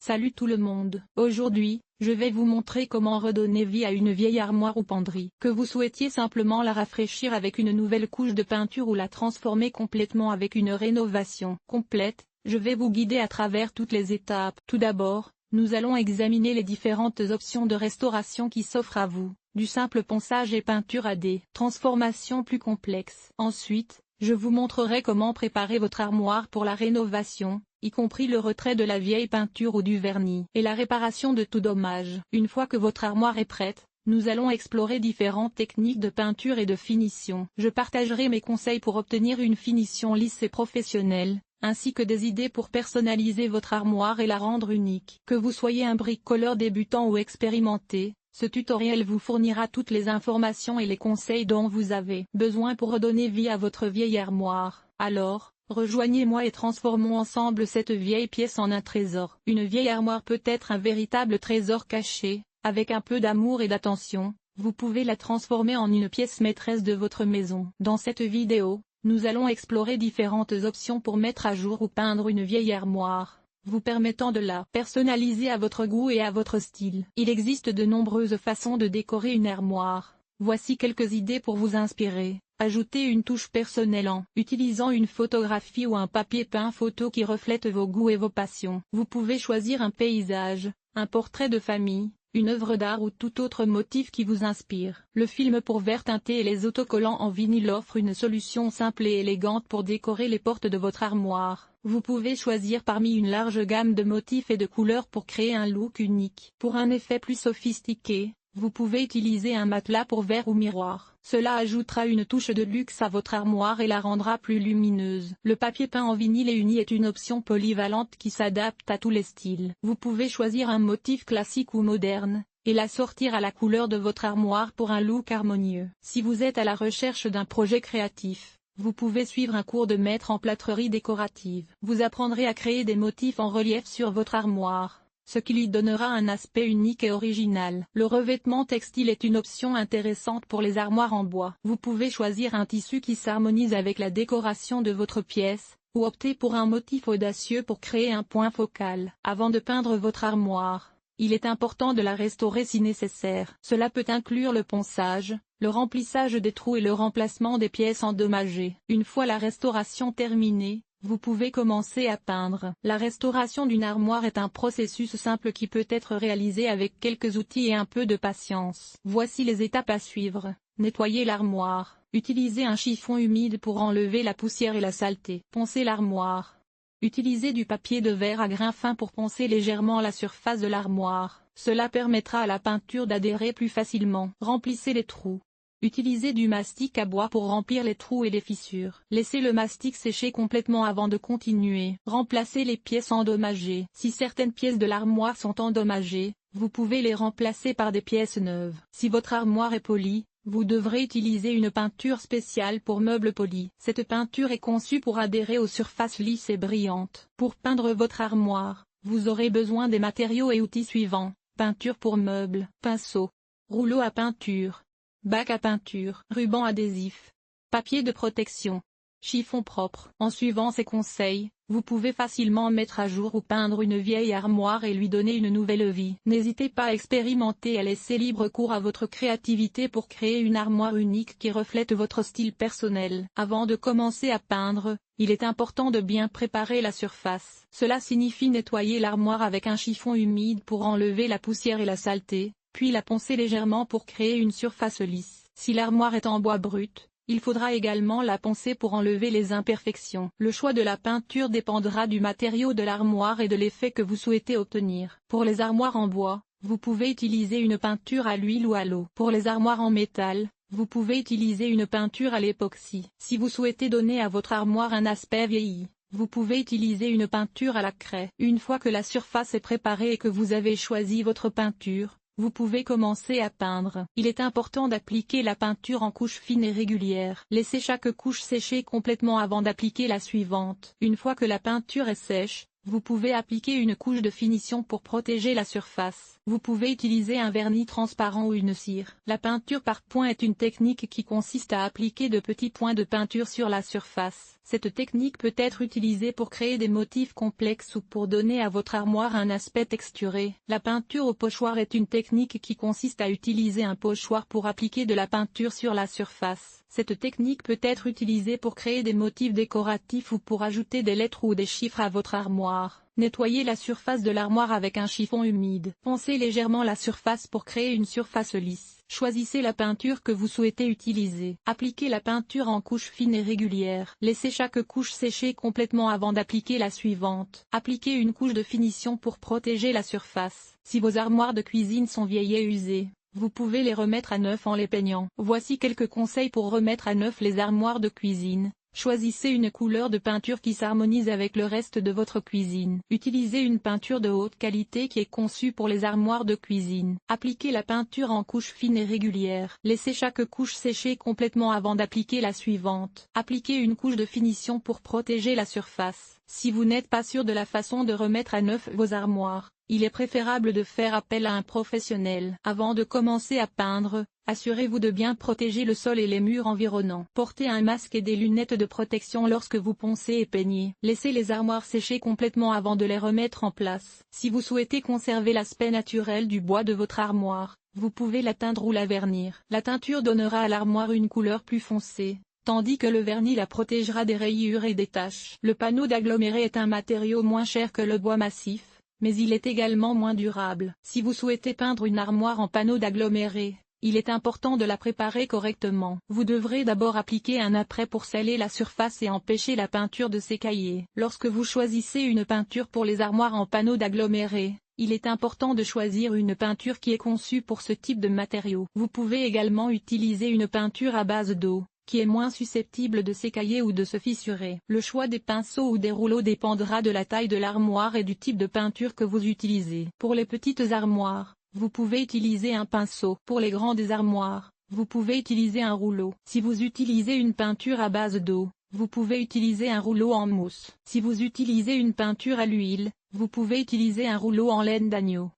Salut tout le monde. Aujourd'hui, je vais vous montrer comment redonner vie à une vieille armoire ou penderie. Que vous souhaitiez simplement la rafraîchir avec une nouvelle couche de peinture ou la transformer complètement avec une rénovation complète, je vais vous guider à travers toutes les étapes. Tout d'abord, nous allons examiner les différentes options de restauration qui s'offrent à vous, du simple ponçage et peinture à des transformations plus complexes. Ensuite, je vous montrerai comment préparer votre armoire pour la rénovation, y compris le retrait de la vieille peinture ou du vernis, et la réparation de tout dommage. Une fois que votre armoire est prête, nous allons explorer différentes techniques de peinture et de finition. Je partagerai mes conseils pour obtenir une finition lisse et professionnelle, ainsi que des idées pour personnaliser votre armoire et la rendre unique. Que vous soyez un bricoleur débutant ou expérimenté, ce tutoriel vous fournira toutes les informations et les conseils dont vous avez besoin pour redonner vie à votre vieille armoire. Alors, rejoignez-moi et transformons ensemble cette vieille pièce en un trésor. Une vieille armoire peut être un véritable trésor caché. Avec un peu d'amour et d'attention, vous pouvez la transformer en une pièce maîtresse de votre maison. Dans cette vidéo, nous allons explorer différentes options pour mettre à jour ou peindre une vieille armoire, vous permettant de la personnaliser à votre goût et à votre style. Il existe de nombreuses façons de décorer une armoire. Voici quelques idées pour vous inspirer. Ajoutez une touche personnelle en utilisant une photographie ou un papier peint photo qui reflète vos goûts et vos passions. Vous pouvez choisir un paysage, un portrait de famille, une œuvre d'art ou tout autre motif qui vous inspire. Le film pour verre teinté et les autocollants en vinyle offrent une solution simple et élégante pour décorer les portes de votre armoire. Vous pouvez choisir parmi une large gamme de motifs et de couleurs pour créer un look unique. Pour un effet plus sophistiqué, vous pouvez utiliser un matelas pour verre ou miroir. Cela ajoutera une touche de luxe à votre armoire et la rendra plus lumineuse. Le papier peint en vinyle et uni est une option polyvalente qui s'adapte à tous les styles. Vous pouvez choisir un motif classique ou moderne, et l'assortir à la couleur de votre armoire pour un look harmonieux. Si vous êtes à la recherche d'un projet créatif, vous pouvez suivre un cours de maître en plâtrerie décorative. Vous apprendrez à créer des motifs en relief sur votre armoire, ce qui lui donnera un aspect unique et original. Le revêtement textile est une option intéressante pour les armoires en bois. Vous pouvez choisir un tissu qui s'harmonise avec la décoration de votre pièce, ou opter pour un motif audacieux pour créer un point focal. Avant de peindre votre armoire, il est important de la restaurer si nécessaire. Cela peut inclure le ponçage, le remplissage des trous et le remplacement des pièces endommagées. Une fois la restauration terminée, vous pouvez commencer à peindre. La restauration d'une armoire est un processus simple qui peut être réalisé avec quelques outils et un peu de patience. Voici les étapes à suivre. Nettoyer l'armoire. Utilisez un chiffon humide pour enlever la poussière et la saleté. Poncer l'armoire. Utilisez du papier de verre à grains fins pour poncer légèrement la surface de l'armoire. Cela permettra à la peinture d'adhérer plus facilement. Remplissez les trous. Utilisez du mastic à bois pour remplir les trous et les fissures. Laissez le mastic sécher complètement avant de continuer. Remplacez les pièces endommagées. Si certaines pièces de l'armoire sont endommagées, vous pouvez les remplacer par des pièces neuves. Si votre armoire est polie, vous devrez utiliser une peinture spéciale pour meubles polis. Cette peinture est conçue pour adhérer aux surfaces lisses et brillantes. Pour peindre votre armoire, vous aurez besoin des matériaux et outils suivants: peinture pour meubles, pinceau, rouleau à peinture, bac à peinture, ruban adhésif, papier de protection, chiffon propre. En suivant ces conseils, vous pouvez facilement mettre à jour ou peindre une vieille armoire et lui donner une nouvelle vie. N'hésitez pas à expérimenter et à laisser libre cours à votre créativité pour créer une armoire unique qui reflète votre style personnel. Avant de commencer à peindre, il est important de bien préparer la surface. Cela signifie nettoyer l'armoire avec un chiffon humide pour enlever la poussière et la saleté, puis la poncer légèrement pour créer une surface lisse. Si l'armoire est en bois brut, il faudra également la poncer pour enlever les imperfections. Le choix de la peinture dépendra du matériau de l'armoire et de l'effet que vous souhaitez obtenir. Pour les armoires en bois, vous pouvez utiliser une peinture à l'huile ou à l'eau. Pour les armoires en métal, vous pouvez utiliser une peinture à l'époxy. Si vous souhaitez donner à votre armoire un aspect vieilli, vous pouvez utiliser une peinture à la craie. Une fois que la surface est préparée et que vous avez choisi votre peinture, vous pouvez commencer à peindre. Il est important d'appliquer la peinture en couches fines et régulières. Laissez chaque couche sécher complètement avant d'appliquer la suivante. Une fois que la peinture est sèche, Vous pouvez appliquer une couche de finition pour protéger la surface. Vous pouvez utiliser un vernis transparent ou une cire. La peinture par points est une technique qui consiste à appliquer de petits points de peinture sur la surface. Cette technique peut être utilisée pour créer des motifs complexes ou pour donner à votre armoire un aspect texturé. La peinture au pochoir est une technique qui consiste à utiliser un pochoir pour appliquer de la peinture sur la surface. Cette technique peut être utilisée pour créer des motifs décoratifs ou pour ajouter des lettres ou des chiffres à votre armoire. Nettoyez la surface de l'armoire avec un chiffon humide. Poncez légèrement la surface pour créer une surface lisse. Choisissez la peinture que vous souhaitez utiliser. Appliquez la peinture en couches fines et régulières. Laissez chaque couche sécher complètement avant d'appliquer la suivante. Appliquez une couche de finition pour protéger la surface. Si vos armoires de cuisine sont vieilles et usées, vous pouvez les remettre à neuf en les peignant. Voici quelques conseils pour remettre à neuf les armoires de cuisine. Choisissez une couleur de peinture qui s'harmonise avec le reste de votre cuisine. Utilisez une peinture de haute qualité qui est conçue pour les armoires de cuisine. Appliquez la peinture en couches fines et régulières. Laissez chaque couche sécher complètement avant d'appliquer la suivante. Appliquez une couche de finition pour protéger la surface. Si vous n'êtes pas sûr de la façon de remettre à neuf vos armoires, il est préférable de faire appel à un professionnel. Avant de commencer à peindre, assurez-vous de bien protéger le sol et les murs environnants. Portez un masque et des lunettes de protection lorsque vous poncez et peignez. Laissez les armoires sécher complètement avant de les remettre en place. Si vous souhaitez conserver l'aspect naturel du bois de votre armoire, vous pouvez la teindre ou la vernir. La teinture donnera à l'armoire une couleur plus foncée, tandis que le vernis la protégera des rayures et des taches. Le panneau d'aggloméré est un matériau moins cher que le bois massif, mais il est également moins durable. Si vous souhaitez peindre une armoire en panneau d'aggloméré, il est important de la préparer correctement. Vous devrez d'abord appliquer un apprêt pour sceller la surface et empêcher la peinture de s'écailler. Lorsque vous choisissez une peinture pour les armoires en panneau d'aggloméré, il est important de choisir une peinture qui est conçue pour ce type de matériau. Vous pouvez également utiliser une peinture à base d'eau, qui est moins susceptible de s'écailler ou de se fissurer. Le choix des pinceaux ou des rouleaux dépendra de la taille de l'armoire et du type de peinture que vous utilisez. Pour les petites armoires, vous pouvez utiliser un pinceau. Pour les grandes armoires, vous pouvez utiliser un rouleau. Si vous utilisez une peinture à base d'eau, vous pouvez utiliser un rouleau en mousse. Si vous utilisez une peinture à l'huile, vous pouvez utiliser un rouleau en laine d'agneau.